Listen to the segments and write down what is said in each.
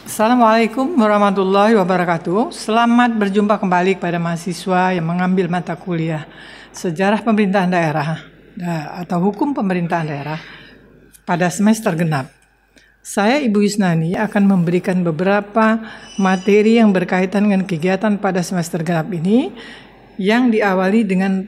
Assalamualaikum warahmatullahi wabarakatuh. Selamat berjumpa kembali kepada mahasiswa yang mengambil mata kuliah Sejarah Pemerintahan Daerah atau Hukum Pemerintahan Daerah pada semester genap. Saya Ibu Yusnani akan memberikan beberapa materi yang berkaitan dengan kegiatan pada semester genap ini yang diawali dengan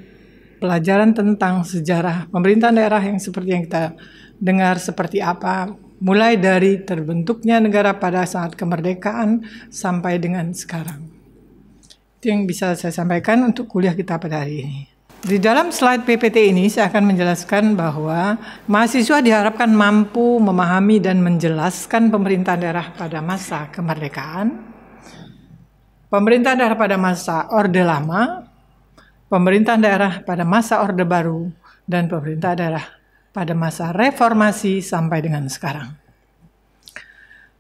pelajaran tentang sejarah pemerintahan daerah yang seperti yang kita dengar seperti apa, mulai dari terbentuknya negara pada saat kemerdekaan sampai dengan sekarang. Itu yang bisa saya sampaikan untuk kuliah kita pada hari ini. Di dalam slide PPT ini saya akan menjelaskan bahwa mahasiswa diharapkan mampu memahami dan menjelaskan pemerintahan daerah pada masa kemerdekaan, pemerintahan daerah pada masa Orde Lama, pemerintahan daerah pada masa Orde Baru, dan pemerintahan daerah pada masa reformasi sampai dengan sekarang.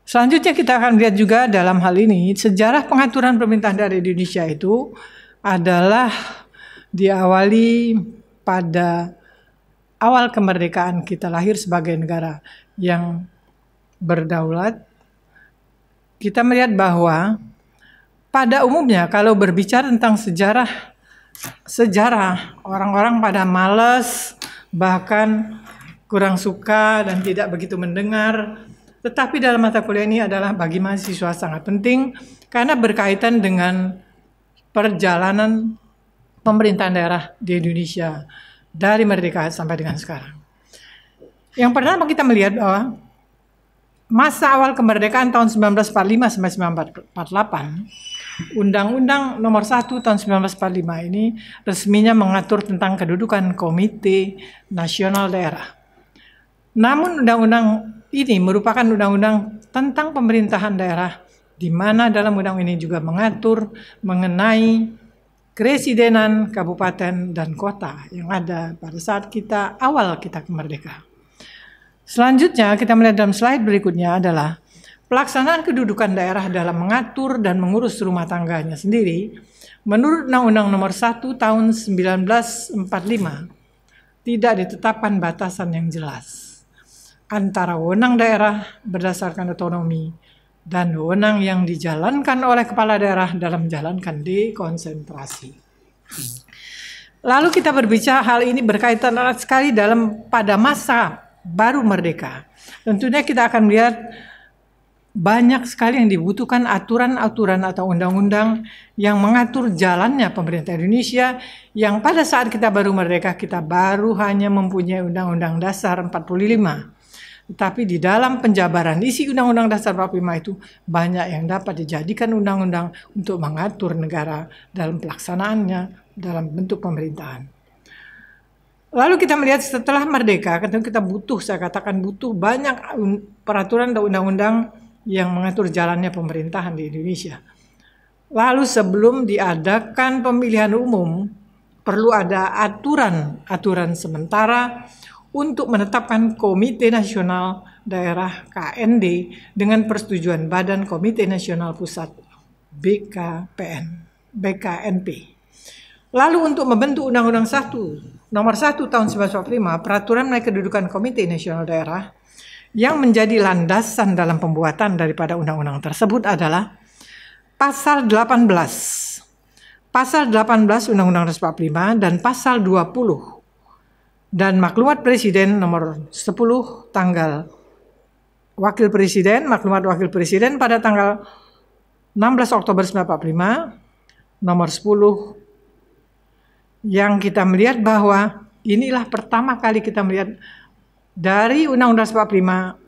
Selanjutnya kita akan lihat juga dalam hal ini sejarah pengaturan pemerintahan daerah di Indonesia itu adalah diawali pada awal kemerdekaan kita lahir sebagai negara yang berdaulat. Kita melihat bahwa pada umumnya kalau berbicara tentang sejarah orang-orang pada malas, bahkan kurang suka dan tidak begitu mendengar. Tetapi dalam mata kuliah ini adalah bagi mahasiswa sangat penting karena berkaitan dengan perjalanan pemerintahan daerah di Indonesia dari merdeka sampai dengan sekarang. Yang pertama kita melihat bahwa masa awal kemerdekaan tahun 1945 sampai 1948, Undang-Undang Nomor 1 tahun 1945 ini resminya mengatur tentang kedudukan Komite Nasional Daerah. Namun undang-undang ini merupakan undang-undang tentang pemerintahan daerah, di mana dalam undang ini juga mengatur mengenai keresidenan kabupaten dan kota yang ada pada saat awal kita kemerdekaan. Selanjutnya kita melihat dalam slide berikutnya adalah pelaksanaan kedudukan daerah dalam mengatur dan mengurus rumah tangganya sendiri. Menurut Undang-Undang Nomor 1 tahun 1945 tidak ditetapkan batasan yang jelas antara wewenang daerah berdasarkan otonomi dan wewenang yang dijalankan oleh kepala daerah dalam menjalankan dekonsentrasi. Lalu kita berbicara hal ini berkaitan erat sekali pada masa baru merdeka. Tentunya kita akan melihat banyak sekali yang dibutuhkan aturan-aturan atau undang-undang yang mengatur jalannya pemerintah Indonesia yang pada saat kita baru merdeka kita baru hanya mempunyai Undang-Undang Dasar 45. Tetapi di dalam penjabaran isi Undang-Undang Dasar 45 itu banyak yang dapat dijadikan undang-undang untuk mengatur negara dalam pelaksanaannya dalam bentuk pemerintahan. Lalu kita melihat setelah merdeka, saya katakan butuh banyak peraturan dan undang-undang yang mengatur jalannya pemerintahan di Indonesia. Lalu sebelum diadakan pemilihan umum, perlu ada aturan sementara untuk menetapkan Komite Nasional Daerah KND dengan persetujuan Badan Komite Nasional Pusat BKNP. Lalu untuk membentuk Undang-Undang Nomor 1 tahun 1945, peraturan mengenai kedudukan Komite Nasional Daerah yang menjadi landasan dalam pembuatan daripada undang-undang tersebut adalah Pasal 18. Pasal 18 Undang-Undang Dasar 45 dan Pasal 20 dan Maklumat Presiden Nomor 10 tanggal Maklumat Wakil Presiden pada tanggal 16 Oktober 1945 Nomor 10 yang kita melihat bahwa inilah pertama kali kita melihat dari Undang-Undang 45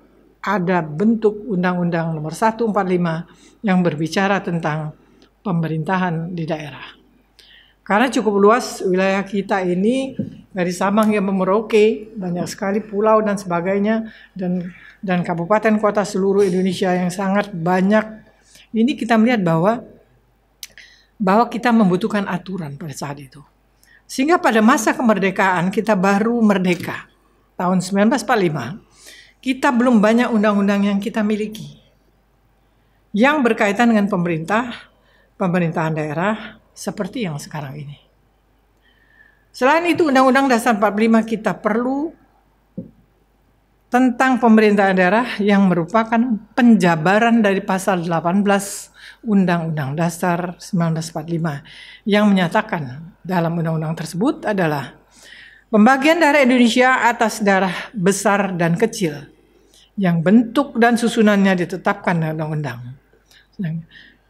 ada bentuk Undang-Undang Nomor 145 yang berbicara tentang pemerintahan di daerah. Karena cukup luas wilayah kita ini dari Sabang hingga Merauke, banyak sekali pulau dan sebagainya dan kabupaten kota seluruh Indonesia yang sangat banyak. Ini kita melihat bahwa kita membutuhkan aturan pada saat itu. Sehingga pada masa kemerdekaan kita baru merdeka tahun 1945, kita belum banyak undang-undang yang kita miliki yang berkaitan dengan pemerintahan daerah seperti yang sekarang ini. Selain itu Undang-Undang Dasar 45 kita perlu tentang pemerintahan daerah yang merupakan penjabaran dari pasal 18 Undang-Undang Dasar 1945 yang menyatakan dalam undang-undang tersebut adalah pembagian daerah Indonesia atas daerah besar dan kecil yang bentuk dan susunannya ditetapkan dalam undang-undang.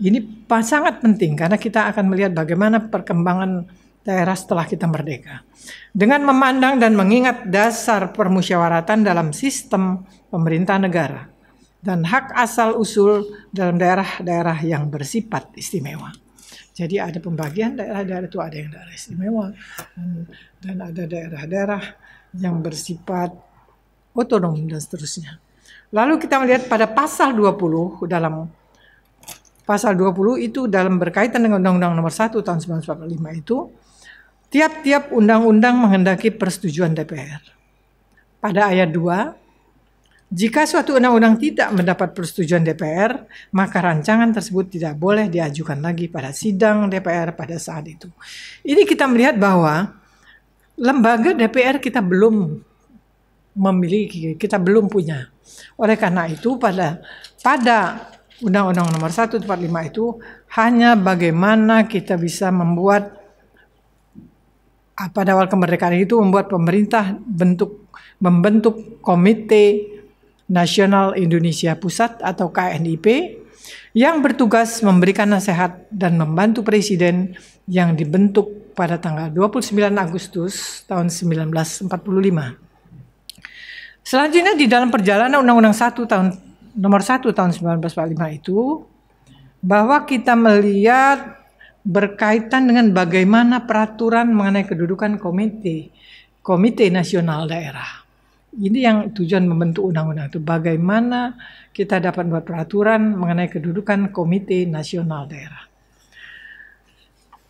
Ini sangat penting karena kita akan melihat bagaimana perkembangan daerah setelah kita merdeka. Dengan memandang dan mengingat dasar permusyawaratan dalam sistem pemerintahan negara dan hak asal usul dalam daerah-daerah yang bersifat istimewa. Jadi ada pembagian daerah-daerah itu, ada yang daerah istimewa dan ada daerah-daerah yang bersifat otonom dan seterusnya. Lalu kita melihat pada pasal 20 dalam pasal 20 itu dalam berkaitan dengan Undang-Undang Nomor 1 Tahun 1945 itu tiap-tiap undang-undang menghendaki persetujuan DPR. Pada ayat 2, jika suatu undang-undang tidak mendapat persetujuan DPR, maka rancangan tersebut tidak boleh diajukan lagi pada sidang DPR pada saat itu. Ini kita melihat bahwa lembaga DPR kita belum memiliki, kita belum punya. Oleh karena itu pada Undang-Undang Nomor 1 Tahun 1945 itu hanya bagaimana kita bisa membuat pada awal kemerdekaan itu membuat pemerintah membentuk Komite Nasional Indonesia Pusat atau KNIP yang bertugas memberikan nasihat dan membantu presiden yang dibentuk pada tanggal 29 Agustus tahun 1945. Selanjutnya di dalam perjalanan Undang-Undang Nomor 1 Tahun 1945 itu bahwa kita melihat berkaitan dengan bagaimana peraturan mengenai kedudukan Komite Nasional Daerah. Ini yang tujuan membentuk undang-undang itu, bagaimana kita dapat membuat peraturan mengenai kedudukan Komite Nasional Daerah.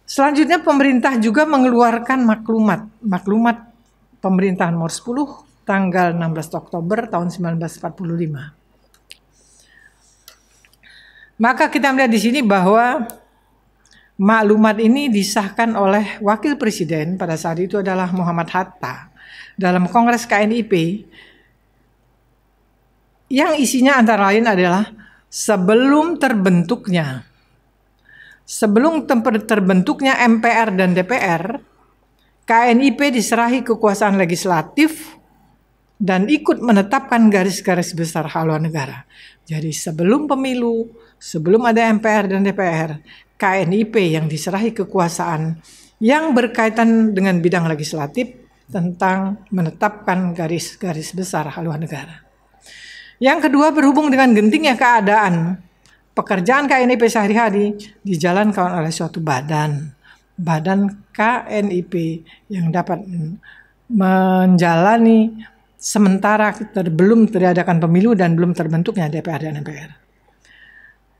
Selanjutnya pemerintah juga mengeluarkan maklumat pemerintah nomor 10 tanggal 16 Oktober tahun 1945. Maka kita melihat di sini bahwa maklumat ini disahkan oleh Wakil Presiden pada saat itu adalah Muhammad Hatta dalam Kongres KNIP yang isinya antara lain adalah sebelum terbentuknya MPR dan DPR, KNIP diserahi kekuasaan legislatif dan ikut menetapkan garis-garis besar haluan negara. Jadi sebelum pemilu, sebelum ada MPR dan DPR, KNIP yang diserahi kekuasaan yang berkaitan dengan bidang legislatif tentang menetapkan garis-garis besar haluan negara. Yang kedua, berhubung dengan gentingnya keadaan, pekerjaan KNIP sehari-hari dijalankan oleh suatu badan KNIP yang dapat menjalani sementara belum teradakan pemilu dan belum terbentuknya DPR dan MPR.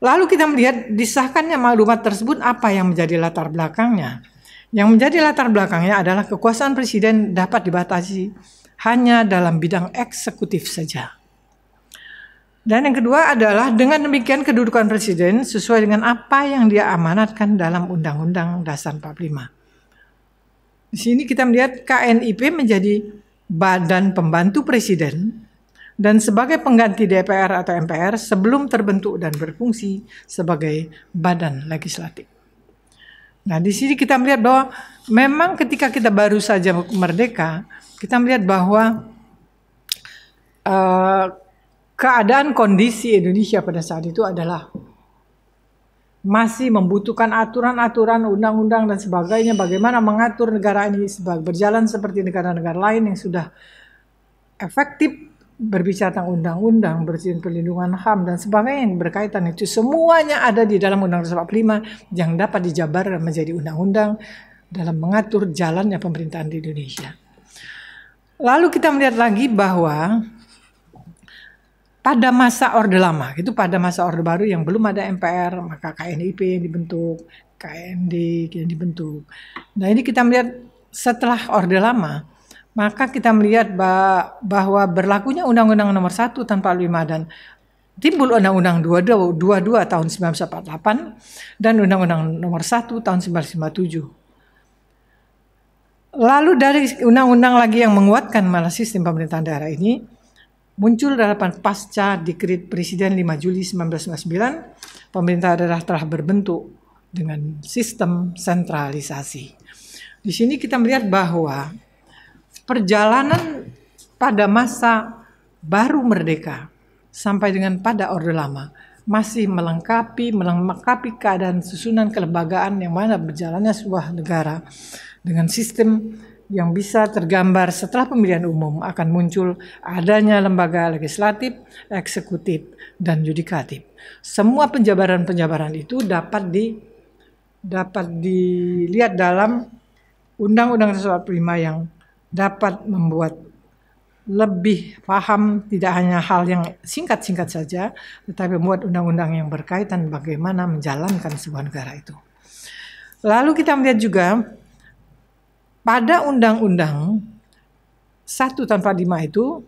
Lalu kita melihat disahkannya maklumat tersebut apa yang menjadi latar belakangnya. Yang menjadi latar belakangnya adalah kekuasaan presiden dapat dibatasi hanya dalam bidang eksekutif saja. Dan yang kedua adalah dengan demikian kedudukan presiden sesuai dengan apa yang dia amanatkan dalam Undang-Undang Dasar 45. Di sini kita melihat KNIP menjadi badan pembantu presiden dan sebagai pengganti DPR atau MPR sebelum terbentuk dan berfungsi sebagai badan legislatif. Nah, di sini kita melihat bahwa memang ketika kita baru saja merdeka, kita melihat bahwa keadaan kondisi Indonesia pada saat itu adalah masih membutuhkan aturan-aturan, undang-undang dan sebagainya, bagaimana mengatur negara ini berjalan seperti negara-negara lain yang sudah efektif berbicara tentang undang-undang, perlindungan HAM dan sebagainya yang berkaitan itu semuanya ada di dalam Undang-Undang 45 yang dapat dijabarkan menjadi undang-undang dalam mengatur jalannya pemerintahan di Indonesia. Lalu kita melihat lagi bahwa pada masa Orde Lama, itu pada masa Orde Baru yang belum ada MPR, maka KNIP yang dibentuk, KND yang dibentuk. Nah, ini kita melihat setelah Orde Lama, maka kita melihat bahwa berlakunya Undang-Undang Nomor 1 Tahun 45 dan timbul Undang-Undang 22 Tahun 1948 dan Undang-Undang Nomor 1 Tahun 1957. Lalu dari undang-undang lagi yang menguatkan malah sistem pemerintahan daerah ini muncul dalam pasca Dekret Presiden 5 Juli 1999, pemerintah daerah telah berbentuk dengan sistem sentralisasi. Di sini kita melihat bahwa perjalanan pada masa baru merdeka sampai dengan pada Orde Lama masih melengkapi keadaan susunan kelembagaan yang mana berjalannya sebuah negara dengan sistem yang bisa tergambar setelah pemilihan umum akan muncul adanya lembaga legislatif, eksekutif, dan yudikatif. Semua penjabaran-penjabaran itu dapat dilihat dalam Undang-Undang 45 yang dapat membuat lebih paham tidak hanya hal yang singkat-singkat saja, tetapi membuat undang-undang yang berkaitan bagaimana menjalankan sebuah negara itu. Lalu kita melihat juga pada Undang-Undang 1 tanpa 5 itu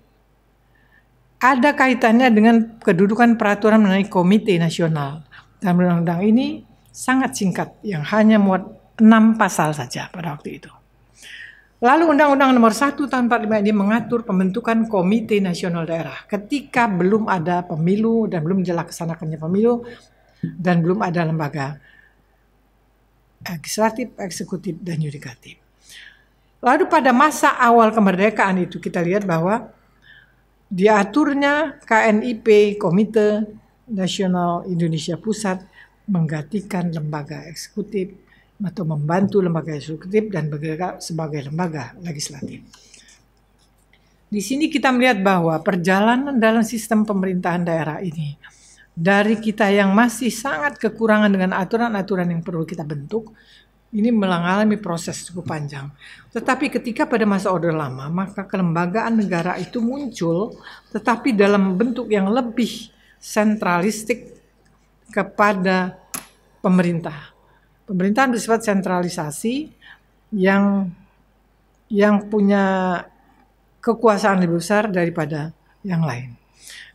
ada kaitannya dengan kedudukan peraturan mengenai Komite Nasional. Dan undang-undang ini sangat singkat, yang hanya muat 6 pasal saja pada waktu itu. Lalu Undang-Undang Nomor 1 Tahun 45 ini mengatur pembentukan Komite Nasional Daerah ketika belum ada pemilu dan belum dilaksanakannya pemilu dan belum ada lembaga legislatif, eksekutif, dan yudikatif. Lalu pada masa awal kemerdekaan itu kita lihat bahwa diaturnya KNIP, Komite Nasional Indonesia Pusat, menggantikan lembaga eksekutif atau membantu lembaga eksekutif dan bergerak sebagai lembaga legislatif. Di sini kita melihat bahwa perjalanan dalam sistem pemerintahan daerah ini dari kita yang masih sangat kekurangan dengan aturan-aturan yang perlu kita bentuk, ini mengalami proses cukup panjang. Tetapi ketika pada masa Orde Lama, maka kelembagaan negara itu muncul, tetapi dalam bentuk yang lebih sentralistik kepada pemerintah. Pemerintahan bersifat sentralisasi yang punya kekuasaan lebih besar daripada yang lain.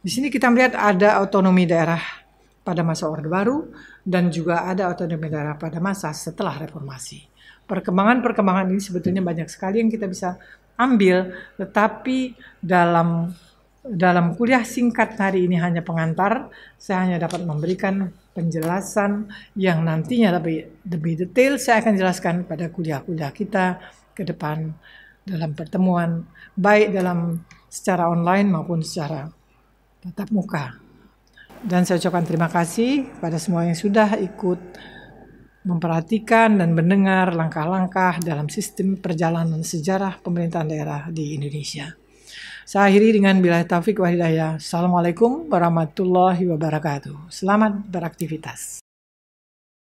Di sini kita melihat ada otonomi daerah pada masa Orde Baru dan juga ada otonomi daerah pada masa setelah reformasi. Perkembangan-perkembangan ini sebetulnya banyak sekali yang kita bisa ambil, tetapi dalam kuliah singkat hari ini hanya pengantar, saya hanya dapat memberikan penjelasan yang nantinya lebih detail saya akan jelaskan pada kuliah-kuliah kita ke depan dalam pertemuan, baik secara online maupun secara tatap muka. Dan saya ucapkan terima kasih pada semua yang sudah ikut memperhatikan dan mendengar langkah-langkah dalam sistem perjalanan sejarah pemerintahan daerah di Indonesia. Saya akhiri dengan billahi taufik wa hidayah. Assalamualaikum warahmatullahi wabarakatuh. Selamat beraktivitas.